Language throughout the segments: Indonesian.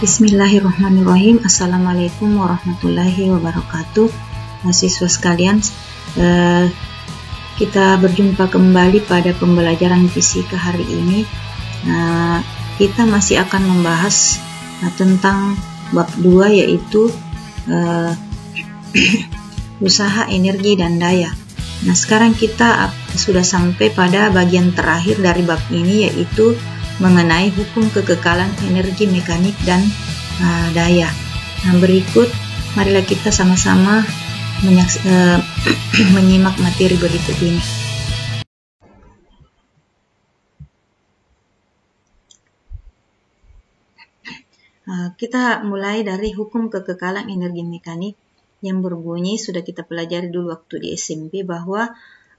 Bismillahirrahmanirrahim. Assalamualaikum warahmatullahi wabarakatuh. Mahasiswa sekalian, kita berjumpa kembali pada pembelajaran fisika hari ini. Kita masih akan membahas tentang bab 2, yaitu usaha, energi, dan daya. Nah, sekarang kita sudah sampai pada bagian terakhir dari bab ini, yaitu mengenai hukum kekekalan energi mekanik dan daya. Nah, berikut marilah kita sama-sama menyimak materi berikut ini. Kita mulai dari hukum kekekalan energi mekanik yang berbunyi, sudah kita pelajari dulu waktu di SMP, bahwa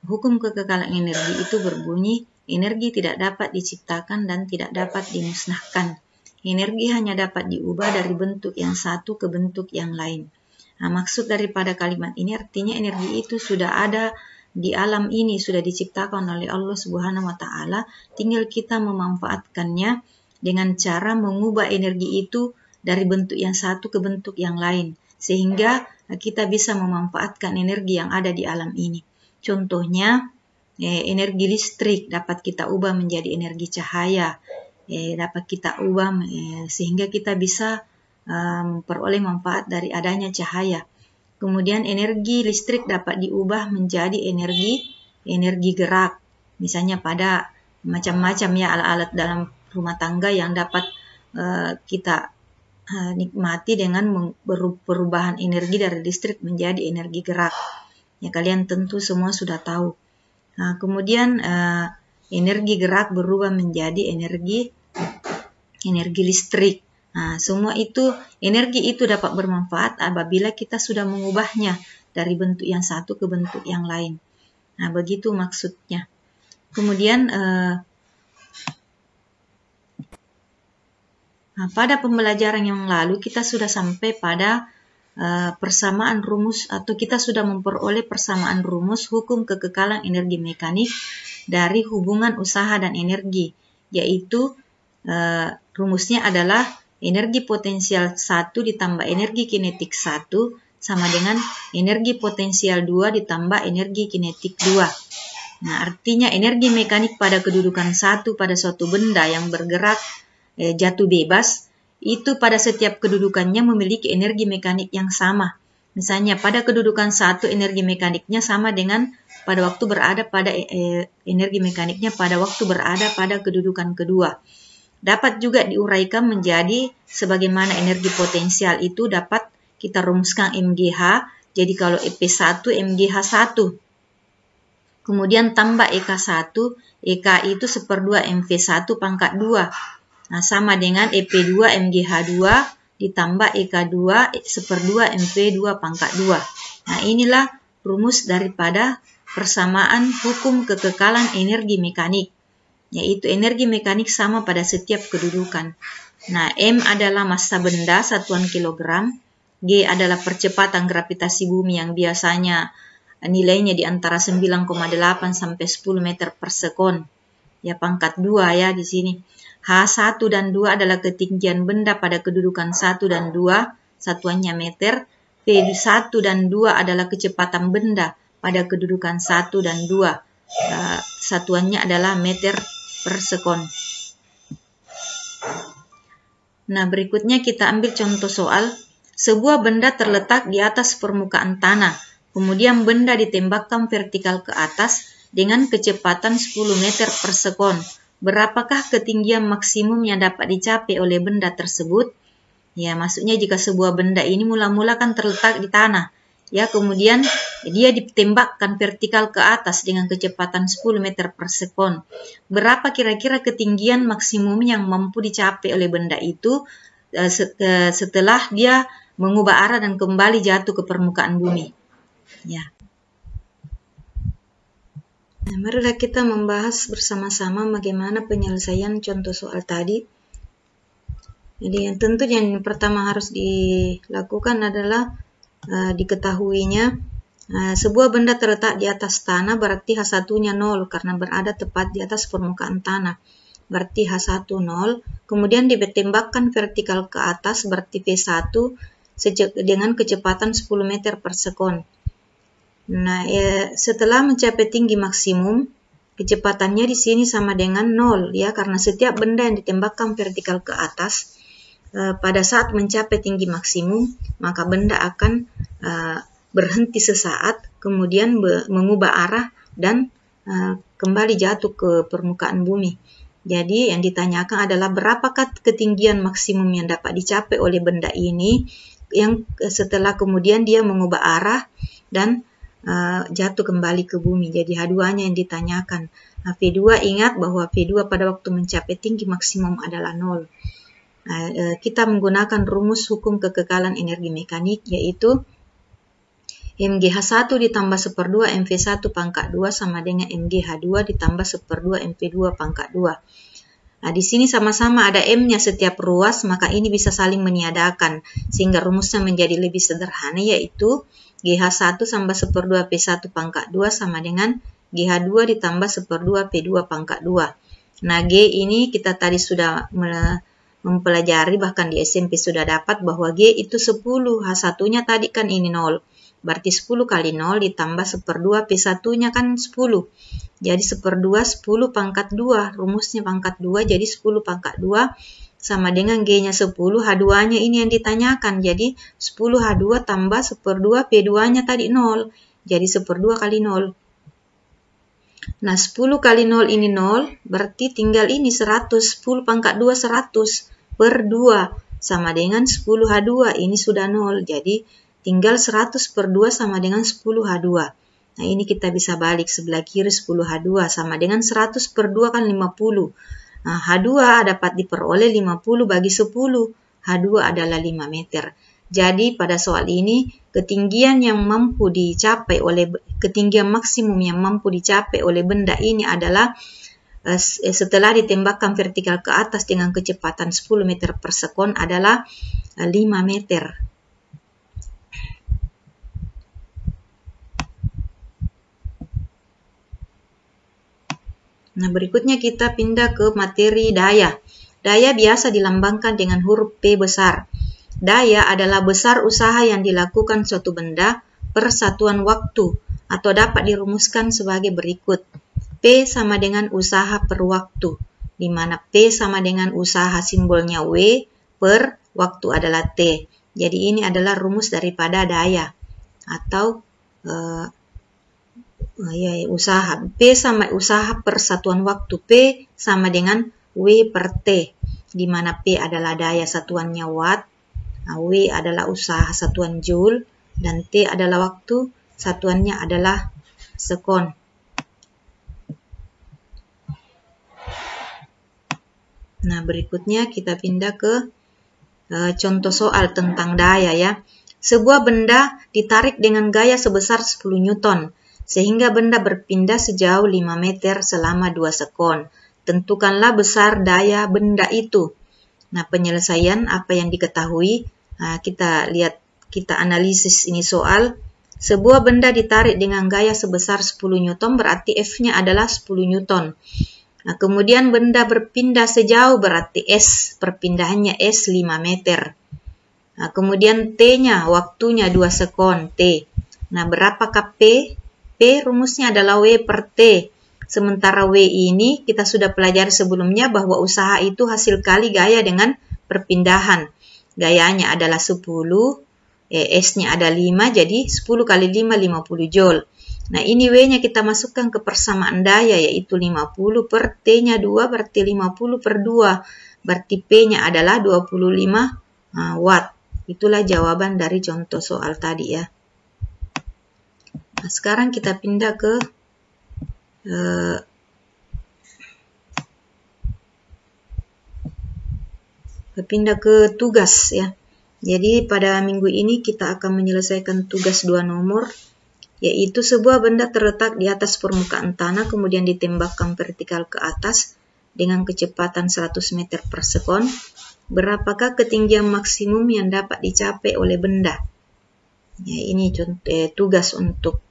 hukum kekekalan energi itu berbunyi, energi tidak dapat diciptakan dan tidak dapat dimusnahkan. Energi hanya dapat diubah dari bentuk yang satu ke bentuk yang lain. Nah, maksud daripada kalimat ini artinya energi itu sudah ada di alam ini, sudah diciptakan oleh Allah Subhanahu wa Ta'ala, tinggal kita memanfaatkannya dengan cara mengubah energi itu dari bentuk yang satu ke bentuk yang lain, sehingga kita bisa memanfaatkan energi yang ada di alam ini. Contohnya, energi listrik dapat kita ubah menjadi energi cahaya, dapat kita ubah sehingga kita bisa memperoleh manfaat dari adanya cahaya. Kemudian energi listrik dapat diubah menjadi energi gerak, misalnya pada macam-macam ya alat-alat dalam rumah tangga yang dapat kita nikmati dengan perubahan energi dari listrik menjadi energi gerak. Ya, kalian tentu semua sudah tahu. Nah, kemudian energi gerak berubah menjadi energi listrik. Nah, semua itu, energi itu dapat bermanfaat apabila kita sudah mengubahnya dari bentuk yang satu ke bentuk yang lain. Nah, begitu maksudnya. Kemudian pada pembelajaran yang lalu kita sudah sampai pada persamaan rumus, atau kita sudah memperoleh persamaan rumus hukum kekekalan energi mekanik dari hubungan usaha dan energi, yaitu rumusnya adalah energi potensial 1 ditambah energi kinetik 1 sama dengan energi potensial 2 ditambah energi kinetik 2. Nah, artinya energi mekanik pada kedudukan 1 pada suatu benda yang bergerak jatuh bebas, itu pada setiap kedudukannya memiliki energi mekanik yang sama. Misalnya pada kedudukan 1 energi mekaniknya sama dengan pada waktu berada pada energi mekaniknya pada waktu berada pada kedudukan kedua. Dapat juga diuraikan menjadi sebagaimana energi potensial itu dapat kita rumuskan MGH. Jadi kalau EP1 MGH 1. Kemudian tambah EK1, EK itu 1/2 MV1 pangkat 2. Nah, sama dengan EP2 MGH2 ditambah EK2 1/2 MV2 pangkat 2. Nah, inilah rumus daripada persamaan hukum kekekalan energi mekanik, yaitu energi mekanik sama pada setiap kedudukan. Nah, M adalah massa benda satuan kilogram, G adalah percepatan gravitasi bumi yang biasanya nilainya di antara 9,8 sampai 10 meter per sekon. Ya, pangkat 2 ya di sini. H1 dan 2 adalah ketinggian benda pada kedudukan 1 dan 2, satuannya meter. P1 dan 2 adalah kecepatan benda pada kedudukan 1 dan 2, satuannya adalah meter per sekon. Nah, berikutnya kita ambil contoh soal. Sebuah benda terletak di atas permukaan tanah, kemudian benda ditembakkan vertikal ke atas dengan kecepatan 10 meter per sekon. Berapakah ketinggian maksimum yang dapat dicapai oleh benda tersebut? Ya, maksudnya jika sebuah benda ini mula-mula kan terletak di tanah, ya, kemudian dia ditembakkan vertikal ke atas dengan kecepatan 10 meter per sekon. Berapa kira-kira ketinggian maksimum yang mampu dicapai oleh benda itu setelah dia mengubah arah dan kembali jatuh ke permukaan bumi? Ya. Nah, marilah kita membahas bersama-sama bagaimana penyelesaian contoh soal tadi. Jadi yang tentu yang pertama harus dilakukan adalah diketahuinya sebuah benda terletak di atas tanah, berarti H1-nya 0 karena berada tepat di atas permukaan tanah. berarti H1 0, kemudian ditembakkan vertikal ke atas berarti V1 dengan kecepatan 10 meter per sekon. Nah, setelah mencapai tinggi maksimum, kecepatannya di sini sama dengan 0 ya, karena setiap benda yang ditembakkan vertikal ke atas pada saat mencapai tinggi maksimum, maka benda akan berhenti sesaat, kemudian mengubah arah dan kembali jatuh ke permukaan bumi. Jadi yang ditanyakan adalah berapakah ketinggian maksimum yang dapat dicapai oleh benda ini yang setelah kemudian dia mengubah arah dan jatuh kembali ke bumi. Jadi H2-nya yang ditanyakan. V2, ingat bahwa V2 pada waktu mencapai tinggi maksimum adalah 0. Kita menggunakan rumus hukum kekekalan energi mekanik, yaitu MGH1 ditambah 1/2 MV1 pangkat 2 sama dengan MGH2 ditambah 1/2 MV2 pangkat 2. Nah, di sini sama-sama ada M-nya setiap ruas, maka ini bisa saling meniadakan, sehingga rumusnya menjadi lebih sederhana, yaitu GH1 tambah 1/2 P1 pangkat 2 sama dengan GH2 ditambah 1/2 P2 pangkat 2. Nah, G ini kita tadi sudah mempelajari, bahkan di SMP sudah dapat bahwa G itu 10, H1-nya tadi kan ini 0. Berarti 10 kali 0 ditambah 1/2 P1-nya kan 10. Jadi 1/2 10 pangkat 2. Rumusnya pangkat 2, jadi 10 pangkat 2 sama dengan G-nya 10. H2-nya ini yang ditanyakan. Jadi 10 H2 tambah 1/2 P2-nya tadi 0. Jadi 1/2 kali 0. Nah, 10 kali 0 ini 0. Berarti tinggal ini 100. 10 pangkat 2 100 per 2 sama dengan 10 H2. Ini sudah 0. Jadi tinggal 100 per 2 sama dengan 10 H2. Nah, ini kita bisa balik sebelah kiri 10 H2 sama dengan 100 per 2 kan 50. Nah, H2 dapat diperoleh 50 bagi 10. H2 adalah 5 meter. Jadi pada soal ini ketinggian maksimum yang mampu dicapai oleh benda ini adalah setelah ditembakkan vertikal ke atas dengan kecepatan 10 meter per sekon adalah 5 meter. Nah, berikutnya kita pindah ke materi daya. Daya biasa dilambangkan dengan huruf P besar. Daya adalah besar usaha yang dilakukan suatu benda per satuan waktu, atau dapat dirumuskan sebagai berikut. P sama dengan usaha per waktu, di mana P sama dengan usaha simbolnya W per waktu adalah T. Jadi ini adalah rumus daripada daya, atau usaha. P sama usaha per satuan waktu. P sama dengan W per T, di mana P adalah daya satuannya watt, W adalah usaha satuan joule, dan T adalah waktu satuannya adalah sekon. Nah, berikutnya kita pindah ke contoh soal tentang daya ya. Sebuah benda ditarik dengan gaya sebesar 10 Newton, sehingga benda berpindah sejauh 5 meter selama 2 sekon. Tentukanlah besar daya benda itu. Nah, penyelesaian apa yang diketahui, kita analisis ini soal. Sebuah benda ditarik dengan gaya sebesar 10 Newton, berarti F-nya adalah 10 Newton. Nah, kemudian benda berpindah sejauh, berarti S, perpindahannya S 5 meter. Nah, kemudian T-nya, waktunya 2 sekon, T. Nah, berapakah P? P rumusnya adalah W per T. Sementara W ini kita sudah pelajari sebelumnya bahwa usaha itu hasil kali gaya dengan perpindahan. Gayanya adalah 10, S-nya ada 5, jadi 10 kali 5, 50 joule. Nah, ini W-nya kita masukkan ke persamaan daya, yaitu 50 per T-nya 2, berarti 50 per 2. Berarti P-nya adalah 25 watt. Itulah jawaban dari contoh soal tadi ya. Nah, sekarang kita pindah ke tugas ya. Jadi pada minggu ini kita akan menyelesaikan tugas 2 nomor, yaitu sebuah benda terletak di atas permukaan tanah kemudian ditembakkan vertikal ke atas dengan kecepatan 100 meter per sekon. Berapakah ketinggian maksimum yang dapat dicapai oleh benda? Ya, ini tugas untuk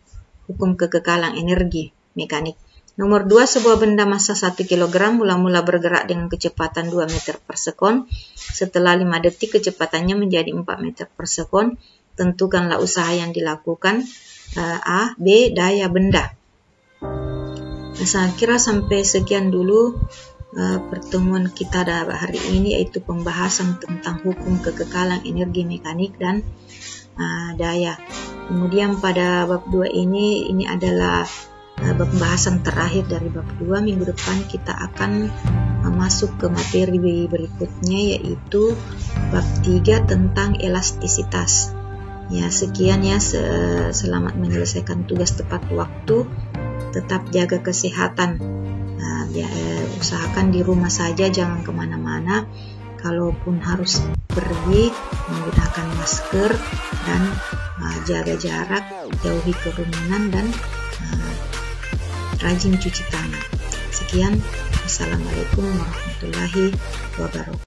hukum kekekalan energi mekanik. Nomor 2, sebuah benda massa 1 kg mula-mula bergerak dengan kecepatan 2 meter per sekon. Setelah 5 detik kecepatannya menjadi 4 meter per sekon. Tentukanlah usaha yang dilakukan. A. B. Daya benda. Nah, saya kira sampai sekian dulu pertemuan kita hari ini, yaitu pembahasan tentang hukum kekekalan energi mekanik dan daya. Kemudian pada bab 2 ini adalah pembahasan terakhir dari bab 2. Minggu depan kita akan masuk ke materi berikutnya, yaitu bab 3 tentang elastisitas. Ya, sekian ya, selamat menyelesaikan tugas tepat waktu, tetap jaga kesehatan. Usahakan di rumah saja, jangan kemana-mana. Kalaupun harus pergi, menggunakan masker dan jaga jarak, jauhi kerumunan dan rajin cuci tangan. Sekian, wassalamualaikum warahmatullahi wabarakatuh.